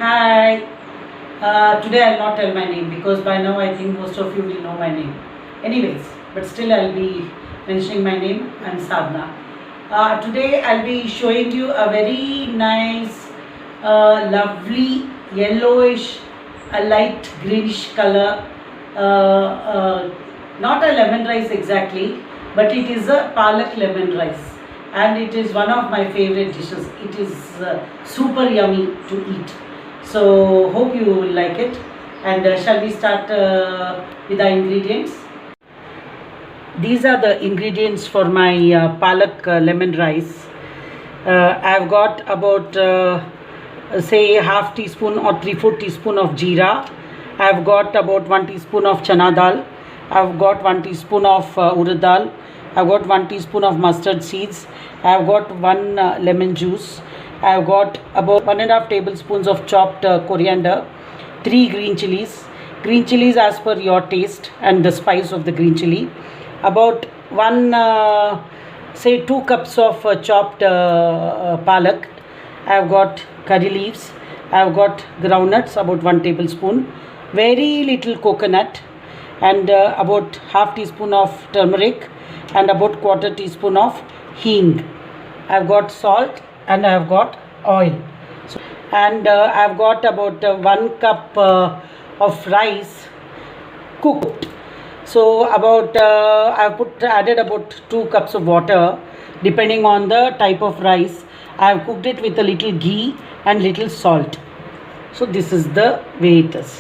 Hi. Today I'll not tell my name because by now I think most of you will know my name. Anyways, but still I'll be mentioning my name. I'm Sadhna. Today I'll be showing you a very nice, lovely yellowish, a light greenish color. Not a lemon rice exactly, but it is a palak lemon rice, and it is one of my favorite dishes. It is super yummy to eat. So hope you will like it. And shall we start with the ingredients? These are the ingredients for my palak lemon rice. I've got about say half teaspoon or 3/4 teaspoon of jeera. I've got about 1 teaspoon of chana dal. I've got 1 teaspoon of urad dal. I've got 1 teaspoon of mustard seeds. I've got 1 lemon juice. I've got about 1.5 tablespoons of chopped coriander, 3 green chilies as per your taste and the spice of the green chili, about 1 say 2 cups of chopped palak. I've got curry leaves. I've got groundnuts, about 1 tablespoon, very little coconut, and about half teaspoon of turmeric, and about quarter teaspoon of hing. I've got salt and I've got oil. And I've got about 1 cup of rice cooked. So about I've added about 2 cups of water depending on the type of rice. I've cooked it with a little ghee and little salt. So this is the way it is.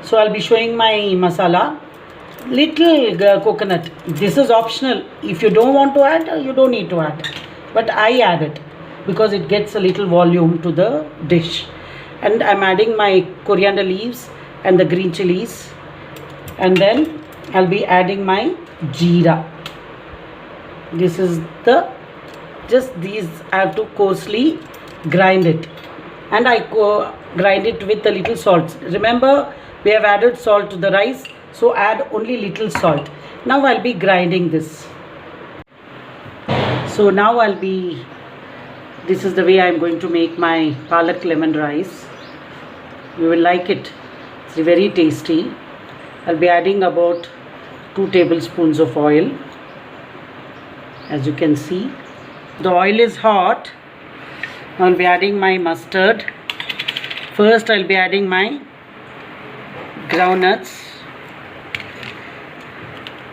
So I'll be showing my masala. Little coconut. This is optional. If you don't want to add, you don't need to add. But I add it because it gets a little volume to the dish. And I'm adding my coriander leaves and the green chilies. And then I'll be adding my jeera. This is just these I have to coarsely grind it. And I grind it with a little salt. Remember, we have added salt to the rice. So add only little salt. Now I'll be grinding this. So now this is the way I'm going to make my palak lemon rice. You will like it. It's very tasty. I'll be adding about 2 tablespoons of oil. As you can see, the oil is hot. I'll be adding my mustard. First I'll be adding my groundnuts.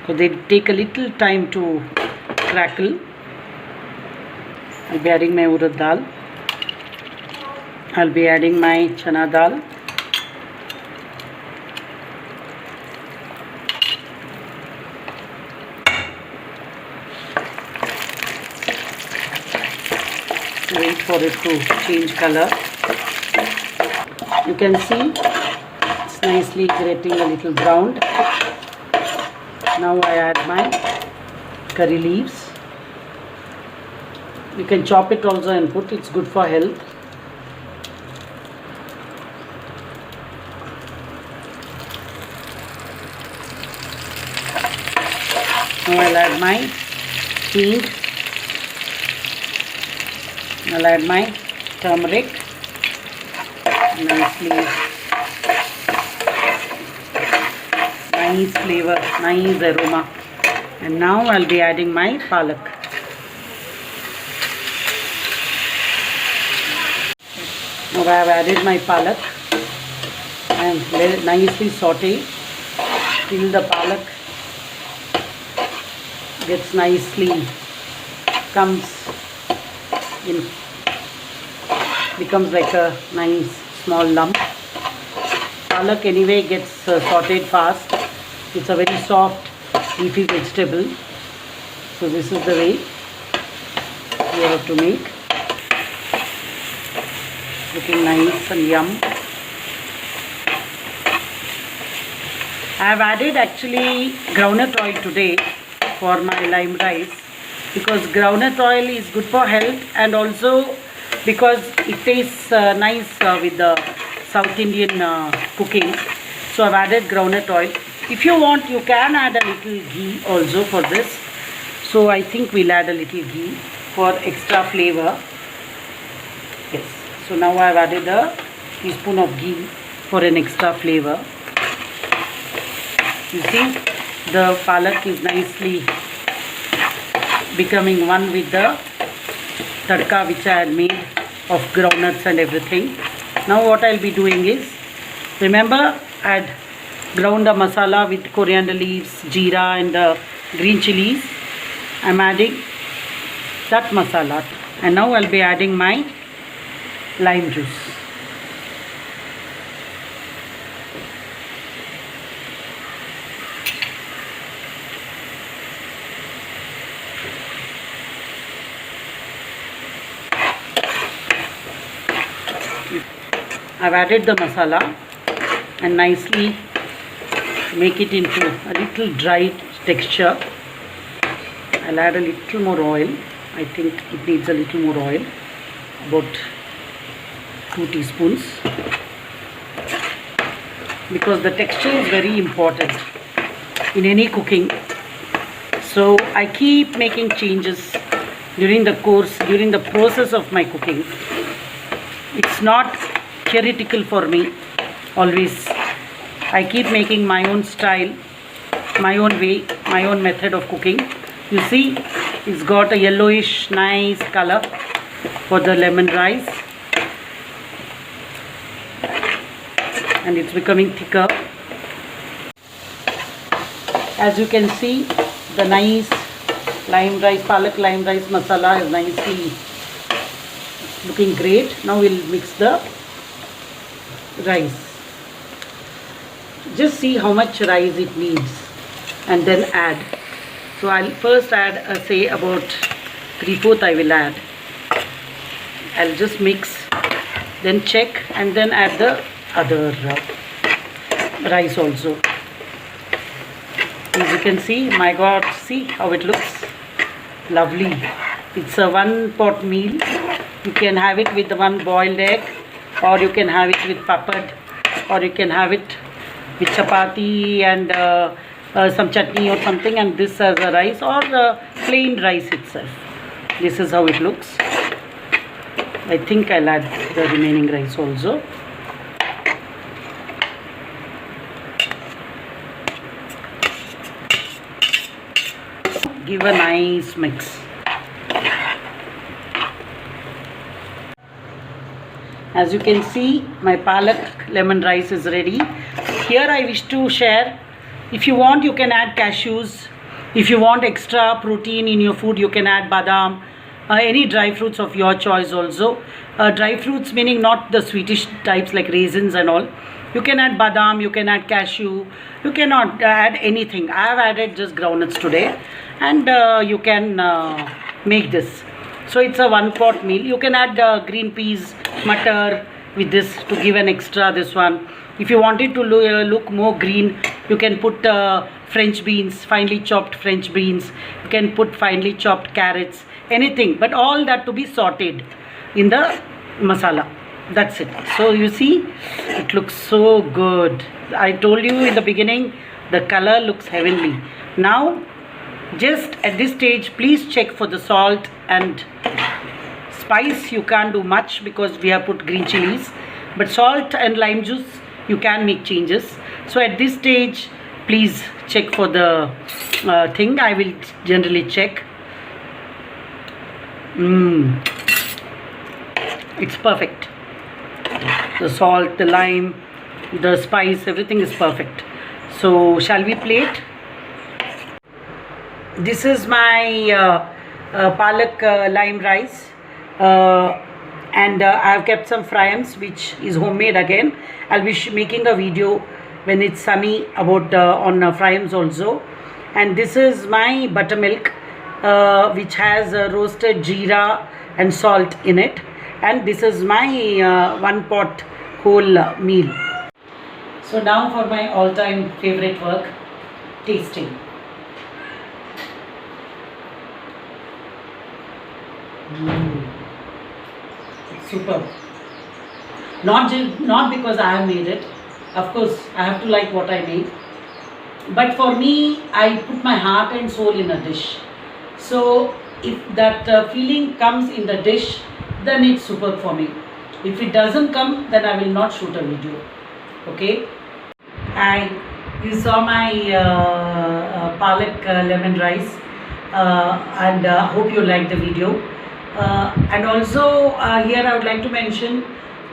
So they take a little time to crackle. I'll be adding my urad dal. I'll be adding my chana dal. Wait for it to change color. You can see it's nicely getting a little browned. Now I add my curry leaves. You can chop it also and put. It's good for health. Now I'll add my hing. I'll add my turmeric. Nice flavor, nice aroma. And now I'll be adding my palak. Now I have added my palak and nicely saute till the palak gets nicely becomes like a nice small lump. Palak anyway gets sauteed fast. It's a very soft leafy vegetable. So this is the way you have to make. Looking nice and yum. I have added actually groundnut oil today for my lime rice because groundnut oil is good for health and also because it tastes nice with the South Indian cooking. So I've added groundnut oil. If you want, you can add a little ghee also for this. So I think we'll add a little ghee for extra flavor. Yes. So now I have added a teaspoon of ghee for an extra flavor. You see, the palak is nicely becoming one with the tadka which I had made of groundnuts and everything. Now what I'll be doing is, remember, I had ground the masala with coriander leaves, jeera and green chilies. I'm adding that masala, and now I'll be adding my lime juice. I've added the masala and nicely make it into a little dry texture. I'll add a little more oil. I think it needs a little more oil, about 2 teaspoons, because the texture is very important in any cooking. So I keep making changes during the course, during the process of my cooking. It's not theoretical for me always. I keep making my own style, my own way, my own method of cooking. You see, it's got a yellowish nice color for the lemon rice, and it's becoming thicker. As you can see, the nice lime rice, palak lime rice masala is nicely looking great. Now we'll mix the rice. Just see how much rice it needs and then add. So I'll first add, say about 3/4 I will add. I'll just mix, then check, and then add the other rice also. As you can see, my God, see how it looks lovely. It's a one pot meal. You can have it with one boiled egg, or you can have it with papad, or you can have it with chapati and some chutney or something, and this as a rice, or plain rice itself. This is how it looks. I think I'll add the remaining rice also. Give a nice mix. As you can see, my palak lemon rice is ready. Here I wish to share, if you want, you can add cashews. If you want extra protein in your food, you can add badam, any dry fruits of your choice also. Dry fruits meaning not the sweetish types like raisins and all. You can add badam, you can add cashew, you cannot add anything. I have added just groundnuts today, and you can make this. So it's a one pot meal. You can add green peas, matar with this to give an extra this one. If you want it to look more green, you can put French beans, finely chopped French beans. You can put finely chopped carrots, anything, but all that to be sauteed in the masala. That's it. So you see, it looks so good. I told you in the beginning, the color looks heavenly. Now, just at this stage, please check for the salt and spice. You can't do much because we have put green chilies, but salt and lime juice, you can make changes. So at this stage, please check for the thing. I will generally check. It's perfect. The salt, the lime, the spice, everything is perfect. So shall we plate? This is my palak lime rice, and I have kept some fryams which is homemade again. I'll be making a video when it's sunny about on fryams also. And this is my buttermilk which has roasted jeera and salt in it. And this is my one pot whole meal. So now for my all-time favorite work, tasting. Superb. Not because I have made it. Of course, I have to like what I made. But for me, I put my heart and soul in a dish. So if that feeling comes in the dish, then it's superb for me. If it doesn't come, then I will not shoot a video. Okay. Hi, you saw my palak lemon rice, and hope you liked the video. And also here I would like to mention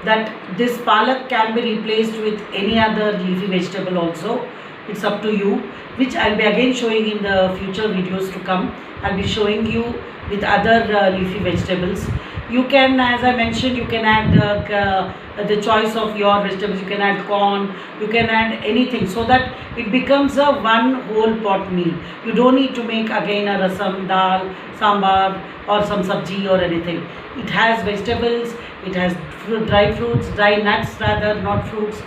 that this palak can be replaced with any other leafy vegetable also. It's up to you, which I'll be again showing in the future videos to come. I'll be showing you with other leafy vegetables. You can, as I mentioned, you can add the choice of your vegetables. You can add corn, you can add anything, so that it becomes a one whole pot meal. You don't need to make again a rasam, dal, sambar or some sabji or anything. It has vegetables, it has dry fruits, dry nuts rather, not fruits,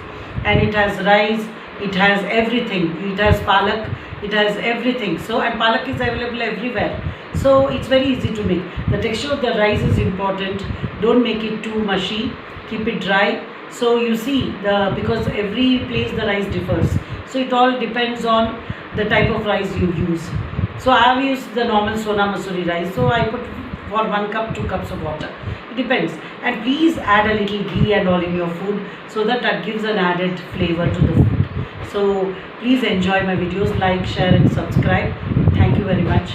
and it has rice, it has everything. It has palak, it has everything. So, and palak is available everywhere. So it's very easy to make. The texture of the rice is important. Don't make it too mushy. Keep it dry. So you see, because every place the rice differs. So it all depends on the type of rice you use. So I have used the normal Sona Masuri rice. So I put for 1 cup, 2 cups of water. It depends. And please add a little ghee and all in your food, so that gives an added flavor to the food. So please enjoy my videos, like, share and subscribe. Thank you very much.